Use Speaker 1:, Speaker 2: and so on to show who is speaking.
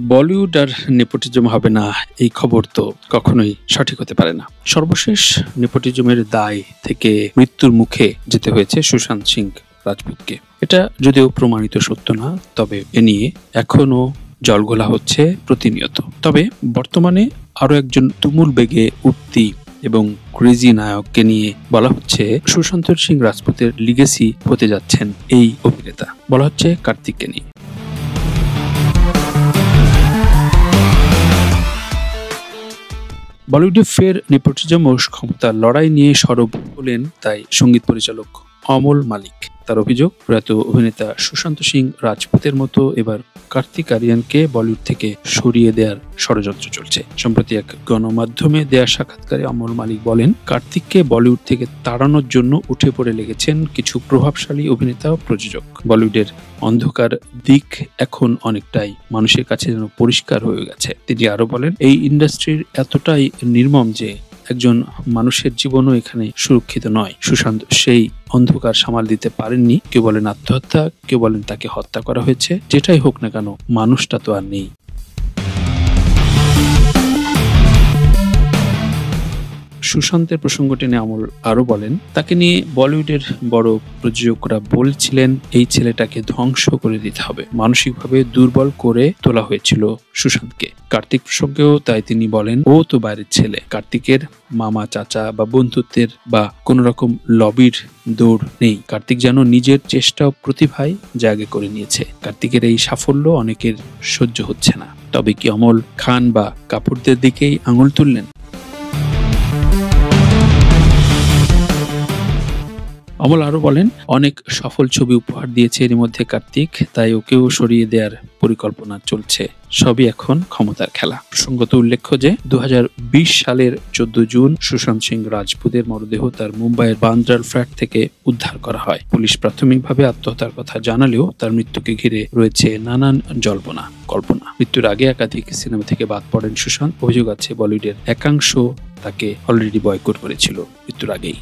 Speaker 1: বলিউড আর nepotism হবে না, এই খবর তো কখনোই সঠিক হতে পারে না। সর্বশেষ নেপোটিজমের দায় থেকে মৃত্যুর মুখে যেতে হয়েছে সুশান্ত সিং রাজপুতকে। এটা যদিও প্রমাণিত সত্য না, তবে এ নিয়ে এখনো জলঘোলা হচ্ছে প্রতিনিয়ত। তবে বর্তমানে আরো একজন তুমুল বেগে উঠতি এবং ক্রেজি নায়ককে নিয়ে বলা হচ্ছে সুশান্ত সিং রাজপুতের লিগেসি হতে যাচ্ছেন এই অভিনেতা। বলা হচ্ছে কার্তিককে নিয়ে। বলিউডে ফের নেপোটিজম ও ক্ষমতার লড়াই নিয়ে সরব হলেন তাই সঙ্গীত পরিচালক অমল মালিক। তার অভিযোগ, প্রয়াত অভিনেতা সুশান্ত সিং রাজপুতের মতো এবার কার্তিক আরিয়ানকে বলিউড থেকে সরিয়ে দেওয়ার ষড়যন্ত্র চলছে। সম্প্রতি এক গণমাধ্যমে দেয়া সাক্ষাৎকারে অমল মালিক বলেন, কার্তিককে বলিউড থেকে তাড়ানোর জন্য উঠে পড়ে লেগেছেন কিছু প্রভাবশালী অভিনেতা ও প্রযোজক। বলিউডের অন্ধকার দিক এখন অনেকটাই মানুষের কাছে যেন পরিষ্কার হয়ে গেছে। তিনি আরো বলেন, এই ইন্ডাস্ট্রির এতটাই নির্মম যে একজন মানুষের জীবনও এখানে সুরক্ষিত নয়। সুশান্ত সেই অন্ধকার সামাল দিতে পারেননি। কেউ বলেন আত্মহত্যা, কেউ বলেন তাকে হত্যা করা হয়েছে। যেটাই হোক না কেন, মানুষটা তো আর নেই। সুশান্তের প্রসঙ্গ টেনে অমল আরো বলেন, তাকে নিয়ে বলিউডের বড় প্রযোজকরা বলছিলেন এই ছেলেটাকে ধ্বংস করে দিতে হবে। মানসিকভাবে দুর্বল করে তোলা হয়েছিল সুশান্তকে। কার্তিক প্রসঙ্গেও তাই তিনি বলেন, ও তো বাইরের ছেলে। কার্তিকের মামা, চাচা বা বন্ধুত্বের বা কোন রকম লবির দৌড় নেই। কার্তিক যেন নিজের চেষ্টা ও প্রতিভায় জায়গা করে নিয়েছে। কার্তিকের এই সাফল্য অনেকের সহ্য হচ্ছে না। তবে কি অমল খান বা কাপুরদের দিকেই আঙুল তুললেন? অমল আরো বলেন, অনেক সফল ছবি উপহার দিয়েছে এর মধ্যে কার্তিক, তাই ওকেও সরিয়ে দেওয়ার পরিকল্পনা চলছে। সবই এখন ক্ষমতার খেলা। প্রসঙ্গত উল্লেখ্য যে 2020 সালের 14 জুন সুশান্ত সিং রাজপুতের মরদেহ তার মুম্বাইয়ের বান্দ্রার ফ্ল্যাট থেকে উদ্ধার করা হয়। পুলিশ প্রাথমিকভাবে আত্মহত্যার কথা জানালেও তার মৃত্যুকে ঘিরে রয়েছে নানান কল্পনা। মৃত্যুর আগে একাধিক সিনেমা থেকে বাদ পড়েন সুশান্ত। অভিযোগ আছে বলিউডের একাংশ তাকে অলরেডি বয়কট করেছিল মৃত্যুর আগেই।